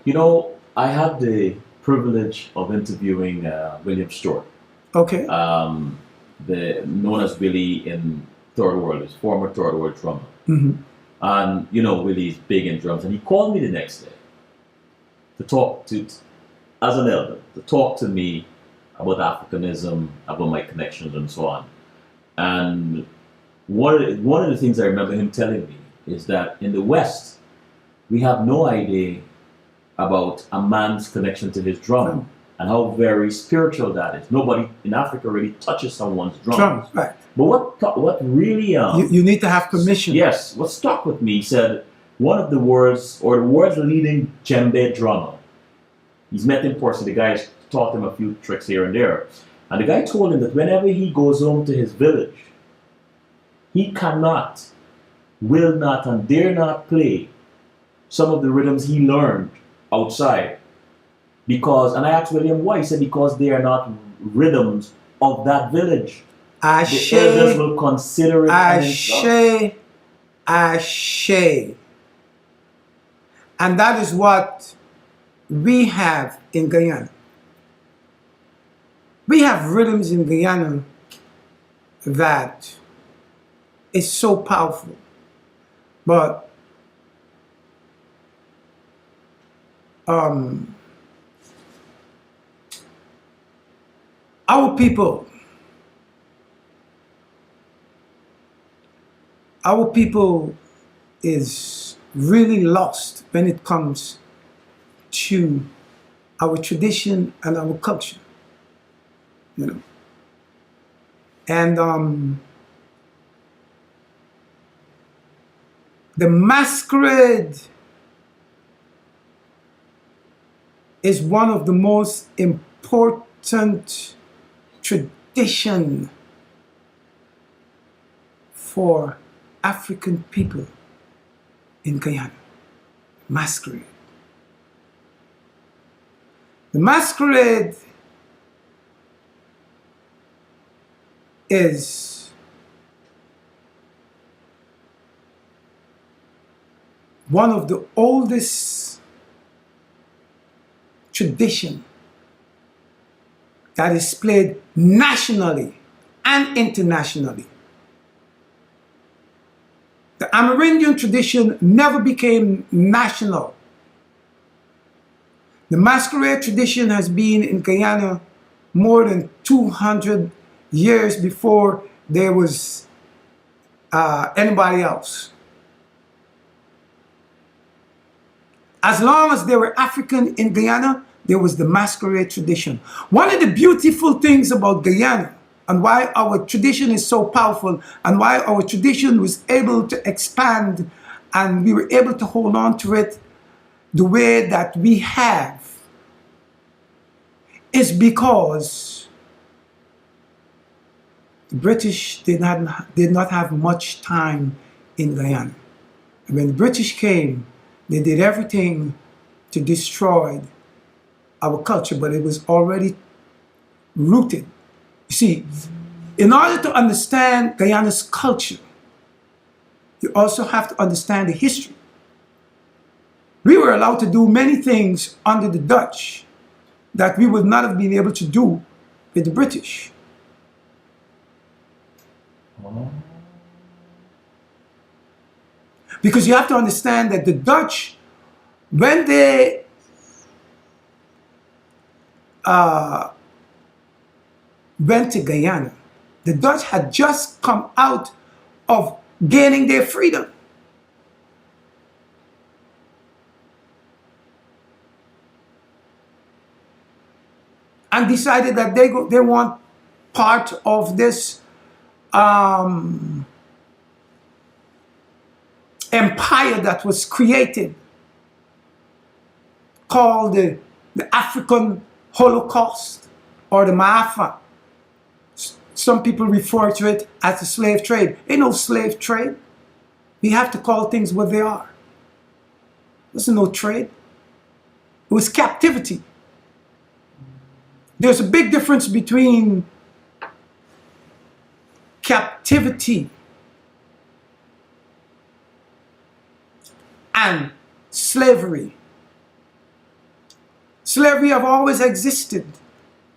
You know, I had the privilege of interviewing William Stewart, Okay. the known as Willie in Third World, his former Third World drummer. Mm-hmm. And you know, Willie's big in drums, and he called me the next day to talk to, as an elder, to talk to me about Africanism, about my connections, and so on. And one of the things I remember him telling me is that in the West, we have no idea about a man's connection to his drum and how very spiritual that is. Nobody in Africa really touches someone's drum. Drums, right. But what really You need to have permission. yes, what stuck with me, he said one of the world's leading djembe drummer. He's met in person. The guy taught him a few tricks here and there, and the guy told him that whenever he goes home to his village, he cannot, will not, and dare not play some of the rhythms he learned outside. Because, and I asked William why, he said because they are not rhythms of that village. Ashe, The elders will consider it an insult. Ashe. And that is what we have in Guyana. We have rhythms in Guyana that is so powerful. But our people is really lost when it comes to our tradition and our culture, you know. And the masquerade is one of the most important tradition for African people in Guyana. Masquerade. The masquerade is one of the oldest tradition that is played nationally and internationally. The Amerindian tradition never became national. The masquerade tradition has been in Guyana more than 200 years before there was anybody else. As long as there were African in Guyana, there was the masquerade tradition. One of the beautiful things about Guyana and why our tradition is so powerful and why our tradition was able to expand and we were able to hold on to it the way that we have is because the British did not have much time in Guyana. And when the British came, they did everything to destroy our culture, but it was already rooted. You see, in order to understand Guyana's culture, you also have to understand the history. We were allowed to do many things under the Dutch that we would not have been able to do with the British. Because you have to understand that the Dutch, when they went to Guyana, the Dutch had just come out of gaining their freedom. And decided that they want part of this empire that was created called the African Holocaust or the Maafa. Some people refer to it as the slave trade. Ain't no slave trade. We have to call things what they are. There's no trade. It was captivity. There's a big difference between captivity and slavery. Slavery have always existed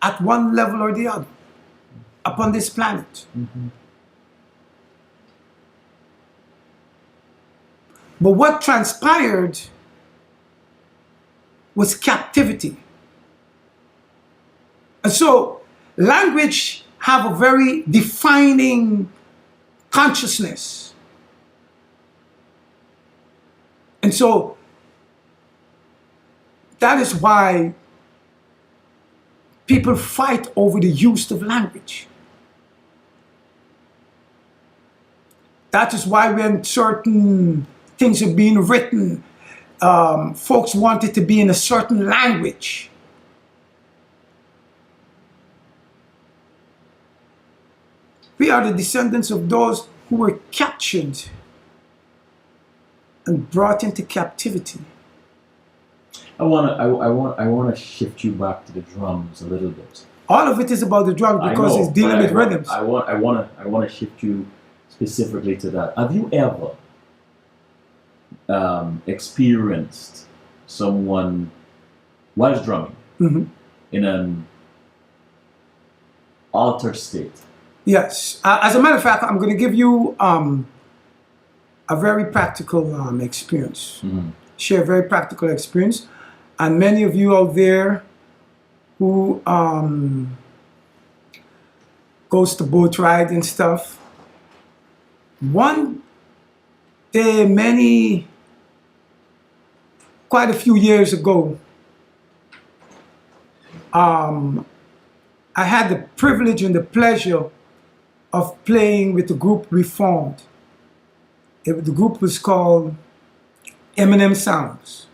at one level or the other upon this planet. But what transpired was captivity. And so language have a very defining consciousness. And so that is why people fight over the use of language. That is why when certain things are being written, folks want it to be in a certain language. We are the descendants of those who were captured and brought into captivity. I wanna shift you back to the drums a little bit. All of it is about the drums because it's dealing with rhythms. I wanna shift you specifically to that. Have you ever experienced someone while drumming in an altered state? Yes. As a matter of fact, I'm going to give you a very practical experience. Share a very practical experience. And many of you out there who goes to boat ride and stuff, one day, quite a few years ago, I had the privilege and the pleasure of playing with the group we formed. The group was called Eminem Sounds.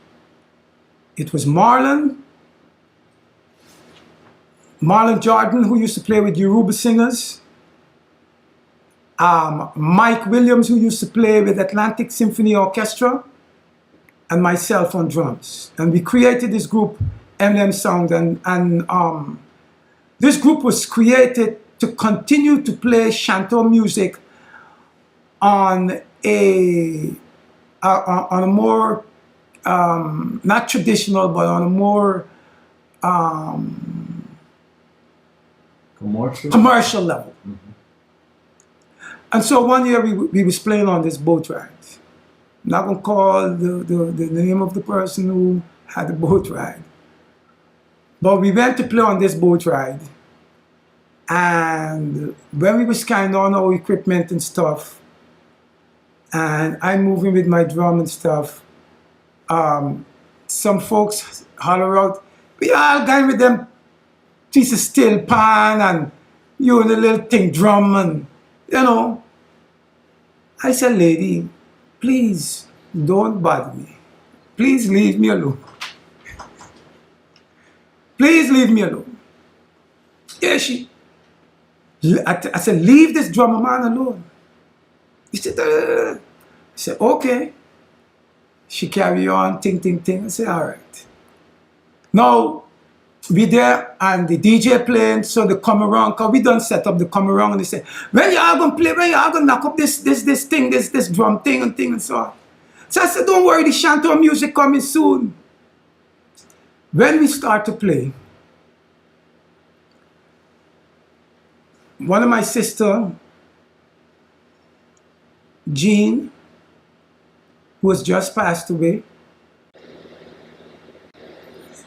It was Marlon Jordan, who used to play with Yoruba singers, Mike Williams, who used to play with Atlantic Symphony Orchestra, and myself on drums. And we created this group, Eminem Sound, and this group was created to continue to play chanteur music on a more not traditional, but on a more commercial level. And so one year we was playing on this boat ride. I'm not gonna call the name of the person who had the boat ride, but we went to play on this boat ride. And when we was kind of on our equipment and stuff, and I'm moving with my drum and stuff, some folks holler out, "We all going with them piece of steel pan and you and the little thing drum," and you know. I said, "Lady, please don't bother me. Please leave me alone. Please leave me alone." Yeah, I said, "Leave this drummer man alone." He said, I said, "Okay." She carry on, ting. I said, "All right." Now, we there and the DJ playing, so they come around, because we done set up the come around, and they say, "When y'all gonna play, when y'all gonna knock up this thing, this drum thing and so on." So I said, "Don't worry, the chanteur music coming soon." When we start to play, one of my sister, Jean, who has just passed away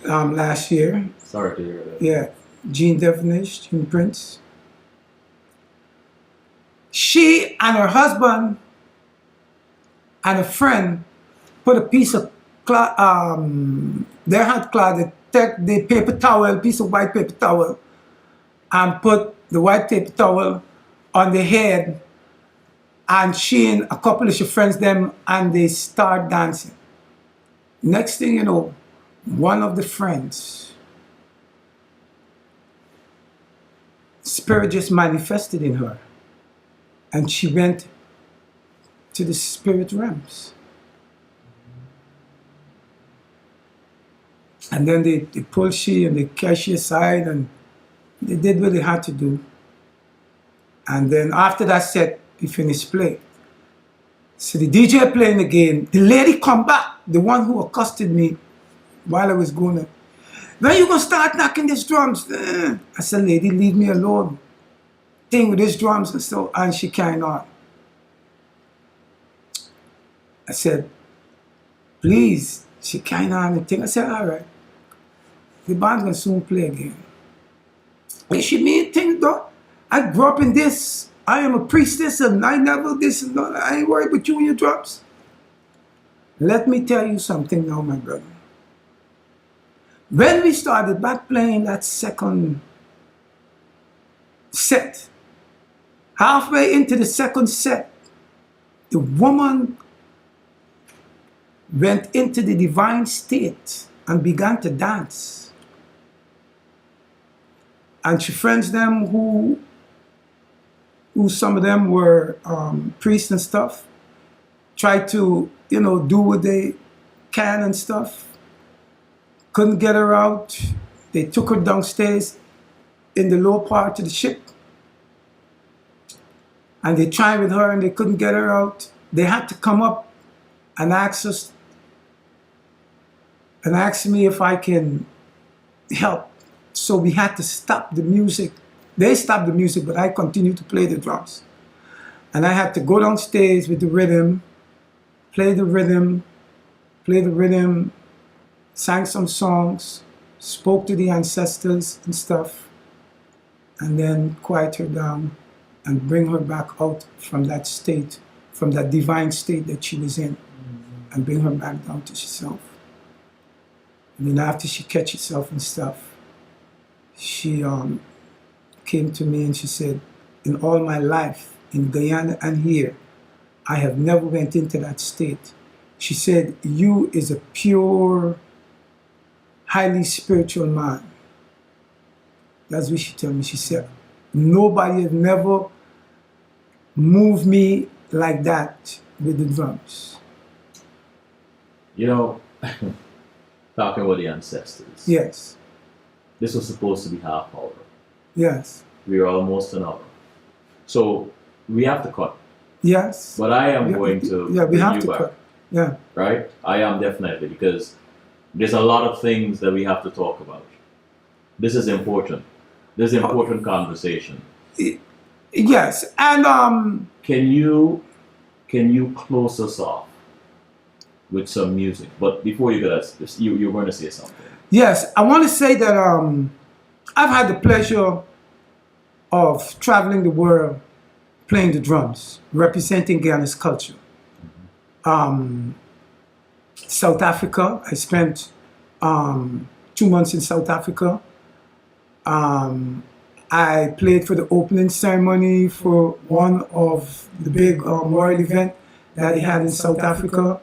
last year. Sorry to hear that. Yeah, Jean Devenish, Jean Prince. She and her husband and a friend put a piece of cloth, their hand cloth, they take the paper towel, piece of white paper towel, and put the white paper towel on the head, and she and a couple of her friends them, and they start dancing. Next thing you know, one of the friends, spirit just manifested in her, and she went to the spirit realms. And then they pulled she and they carried she aside, and they did what they had to do. And then after that set, we finished playing. So the DJ playing again. The lady come back, the one who accosted me while I was going. when you gonna start knocking these drums? I said, lady, leave me alone. Thing with these drums and so, and she carried on. I said, please. She carried on and thing. I said, all right. The band's gonna soon play again. And she mean thing though. I grew up in this. I am a priestess and I never this and that. I ain't worried about you and your drums. Let me tell you something now, my brother. When we started back playing that second set, halfway into the second set, the woman went into the divine state and began to dance. And she friends them who some of them were priests and stuff, tried to, do what they can and stuff. Couldn't get her out. They took her downstairs in the lower part of the ship. And they tried with her and they couldn't get her out. They had to come up and ask us, and ask me if I can help. So we had to stop the music. They stopped the music, but I continued to play the drums. And I had to go downstairs with the rhythm, play the rhythm, sang some songs, spoke to the ancestors and stuff, and then quiet her down and bring her back out from that state, from that divine state that she was in, and bring her back down to herself. And then after she catch herself and stuff, she came to me and she said, in all my life, in Guyana and here, I have never went into that state. She said, you is a pure, highly spiritual man. That's what she told me. She said, nobody has never moved me like that with the drums. Talking about the ancestors. Yes. This was supposed to be half hour. Yes. We are almost an hour. So we have to cut. Yes. But I am going to we have to back, cut. Yeah. Right? I am definitely, because there's a lot of things that we have to talk about. This is important. This is an important conversation. Yes. And can you close us off with some music? But before you go, you're going to say something. Yes, I want to say that I've had the pleasure of traveling the world playing the drums, representing Guyana's culture. South Africa, I spent 2 months in South Africa. I played for the opening ceremony for one of the big royal event that he had in South Africa.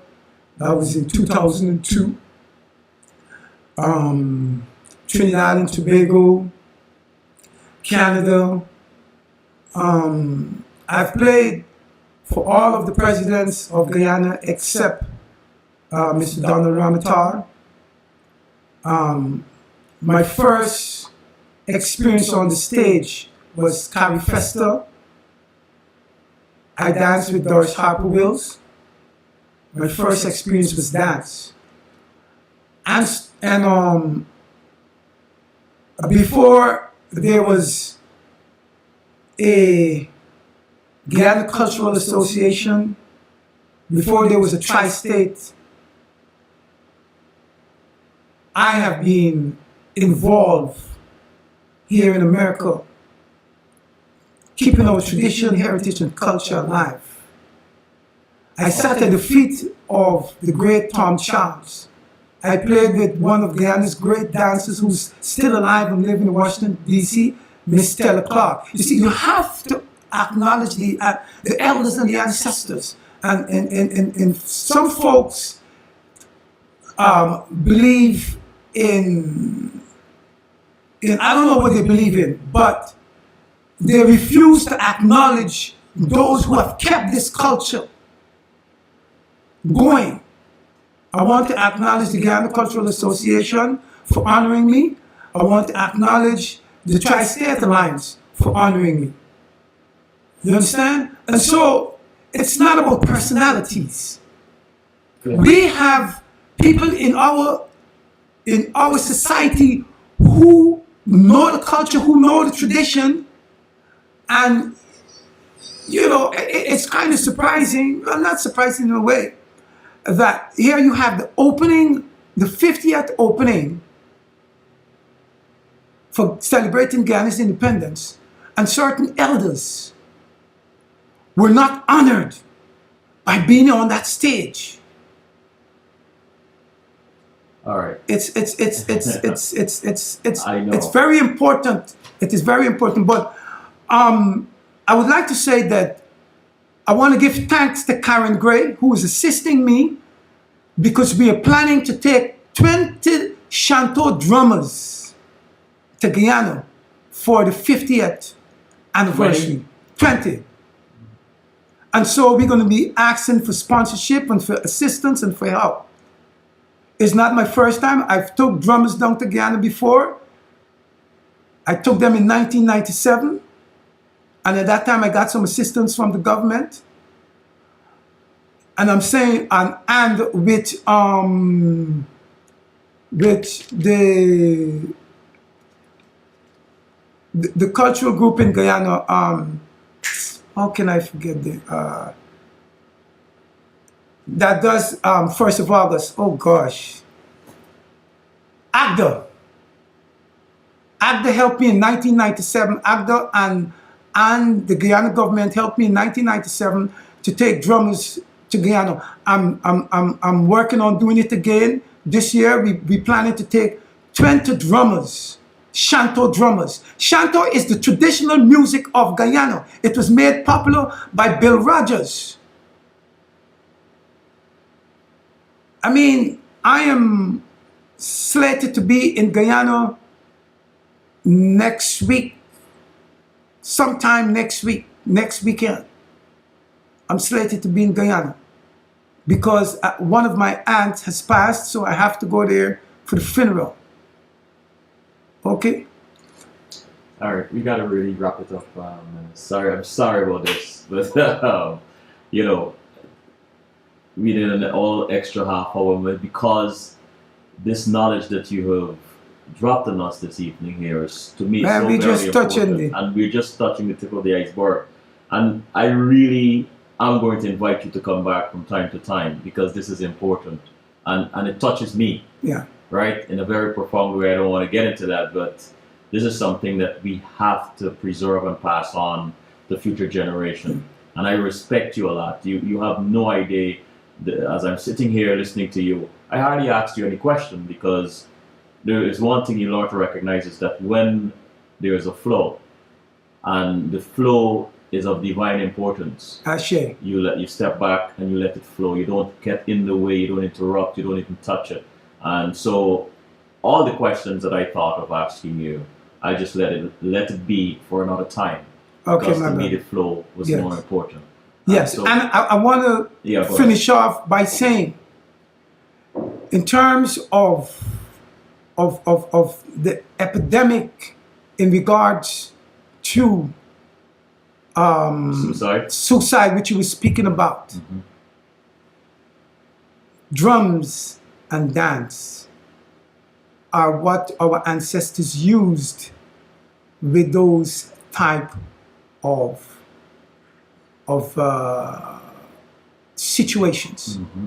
That was in 2002. Trinidad and Tobago, Canada. I've played for all of the presidents of Guyana except Mr. Donald Ramatar. My first experience on the stage was Carrie Festa. I danced with Doris Harper Wills. My first experience was dance. And before there was a Guyana Cultural Association, before there was a tri-state, I have been involved here in America, keeping our tradition, heritage, and culture alive. I sat at the feet of the great Tom Charles. I played with one of Guyana's great dancers who's still alive and living in Washington, D.C., Miss Stella Clark. You see, you have to acknowledge the elders and the ancestors. And some folks believe in, I don't know what they believe in, but they refuse to acknowledge those who have kept this culture going. I want to acknowledge the Guyana Cultural Association for honoring me. I want to acknowledge the Tri-State Alliance for honoring me. You understand? And so it's not about personalities. Yeah. We have people in our in our society who know the culture, who know the tradition, and you know, it's kind of surprising, well, not surprising in a way, that here you have the opening, the 50th opening for celebrating Guyana's independence, and certain elders were not honored by being on that stage. All right. I know. It's very important. It is very important. But I would like to say that I want to give thanks to Karen Gray, who is assisting me, because we are planning to take 20 Shanto drummers to Guyana for the 50th anniversary. 20. And so we're going to be asking for sponsorship and for assistance and for help. It's not my first time. I've took drummers down to Guyana before. I took them in 1997. And at that time, I got some assistance from the government. And I'm saying, and with the cultural group in Guyana, how can I forget that does 1st of August, oh gosh. AGDA helped me in 1997, AGDA and the Guyana government helped me in 1997 to take drummers to Guyana. I'm working on doing it again. This year we planning to take 20 drummers, Shanto drummers. Shanto is the traditional music of Guyana. It was made popular by Bill Rogers. I mean, I am slated to be in Guyana next week, sometime next weekend. I'm slated to be in Guyana because one of my aunts has passed, so I have to go there for the funeral. Okay? All right, we got to really wrap it up. I'm sorry about this, but you know, we did an all extra half hour, but because this knowledge that you have dropped on us this evening here is, to me, Man, so we very just important, and we're just touching the tip of the iceberg. And I really am going to invite you to come back from time to time because this is important, and it touches me. Yeah. Right, in a very profound way. I don't want to get into that, but this is something that we have to preserve and pass on to future generation. And I respect you a lot. You have no idea. As I'm sitting here listening to you, I hardly asked you any question because there is one thing you learn to recognize is that when there is a flow, and the flow is of divine importance, Ashe. you step back and you let it flow. You don't get in the way. You don't interrupt. You don't even touch it. And so, all the questions that I thought of asking you, I just let it be for another time. Okay, because my to me man. the flow was Yes. more important. Yes, So, and I want to finish off by saying, in terms of the epidemic in regards to suicide, which you were speaking about, mm-hmm. drums and dance are what our ancestors used with those type of situations. Mm-hmm.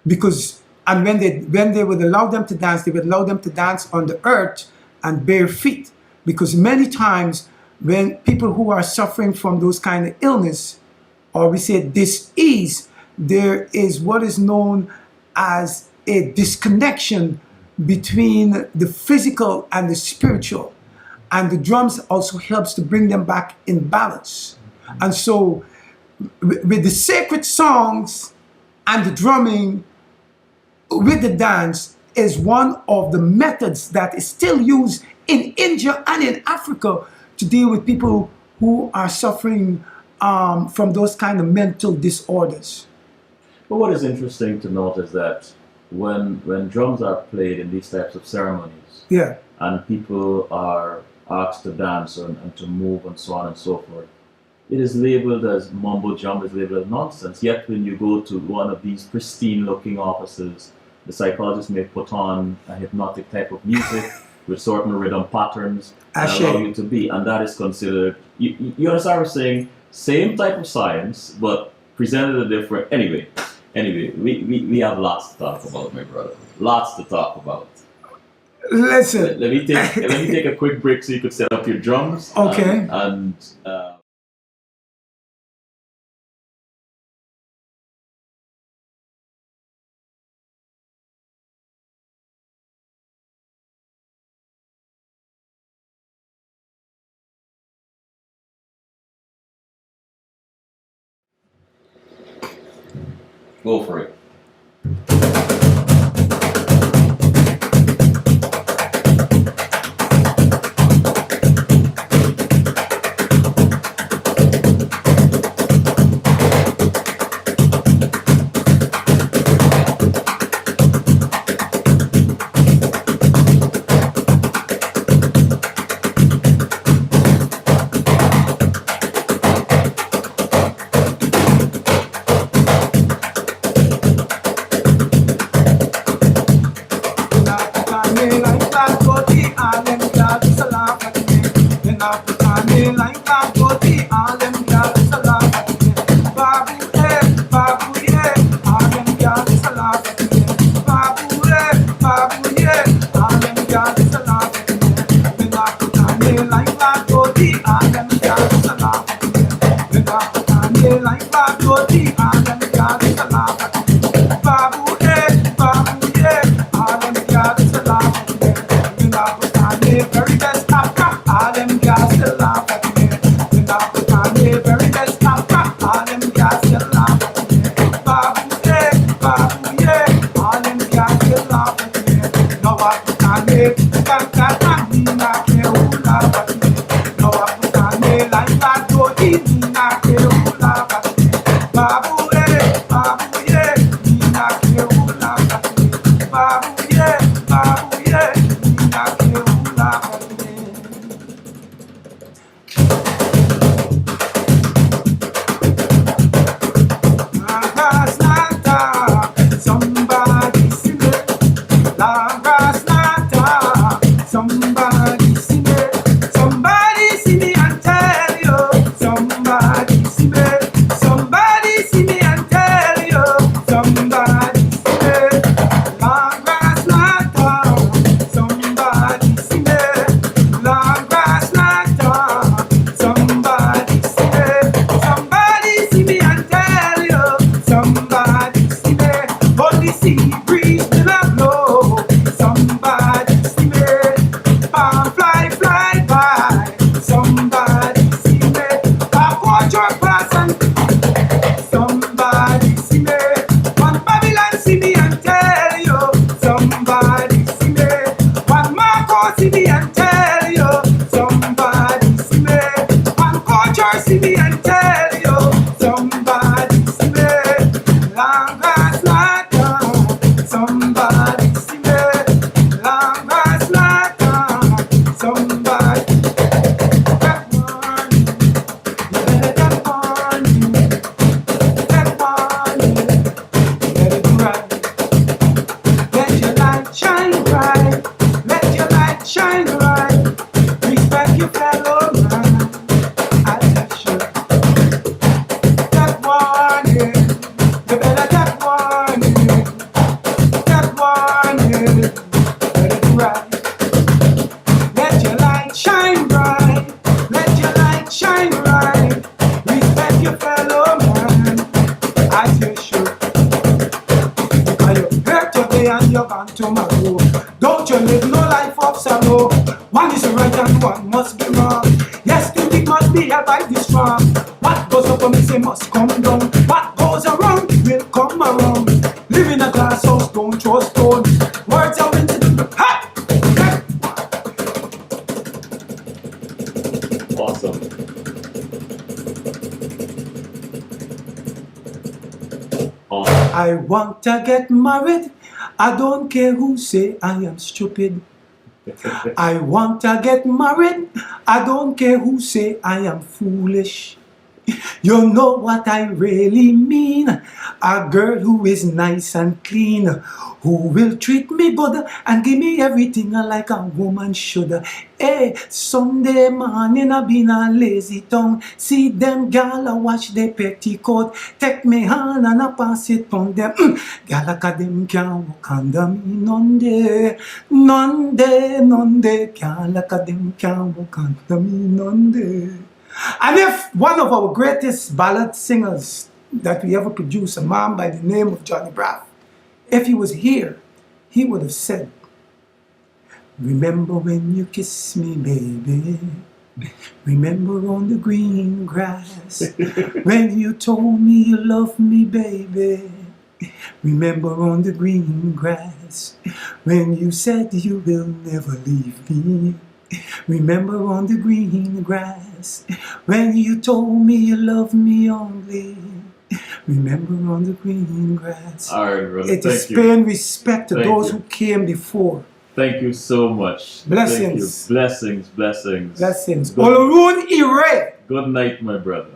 Because and when they would allow them to dance, they would allow them to dance on the earth and bare feet. Because many times when people who are suffering from those kind of illness, or we say dis-ease, there is what is known as a disconnection between the physical and the spiritual. And the drums also helps to bring them back in balance. And so with the sacred songs and the drumming with the dance is one of the methods that is still used in India and in Africa to deal with people who are suffering from those kind of mental disorders. But what is interesting to note is that when drums are played in these types of ceremonies, Yeah. and people are asked to dance and to move and so on and so forth, it is labeled as mumbo jumbo, is labeled as nonsense. Yet when you go to one of these pristine looking offices the psychologist may put on a hypnotic type of music with certain rhythm patterns and allow you to be, and that is considered, you understand what I'm saying? Same type of science, but presented a different, anyway, we have lots to talk about, my brother. Lots to talk about. Listen. Let me take a quick break so you could set up your drums. Okay. And go for it. I want to get married. I don't care who say I am stupid. I want to get married. I don't care who say I am foolish. You know what I really mean. A girl who is nice and clean, who will treat me good and give me everything like a woman should. Hey, Sunday morning I been a lazy tongue. See them gal a wash their petticoat. Take me hand and I pass it on them. Gal a them can't walk under me none day. None day, none day. Gal a them can't walk under me none day. And if one of our greatest ballad singers that we ever produced, a man by the name of Johnny Braff, if he was here, he would have said, remember when you kissed me, baby? Remember on the green grass when you told me you loved me, baby? Remember on the green grass when you said you will never leave me? Remember on the green grass when you told me you love me only? Remember on the green grass. All right, brother. It is Thank you. paying respect to Thank those you. who came before. Thank you so much. Blessings. Thank you. Blessings, blessings. Blessings. Good, Olorun Ire. good night, my brother.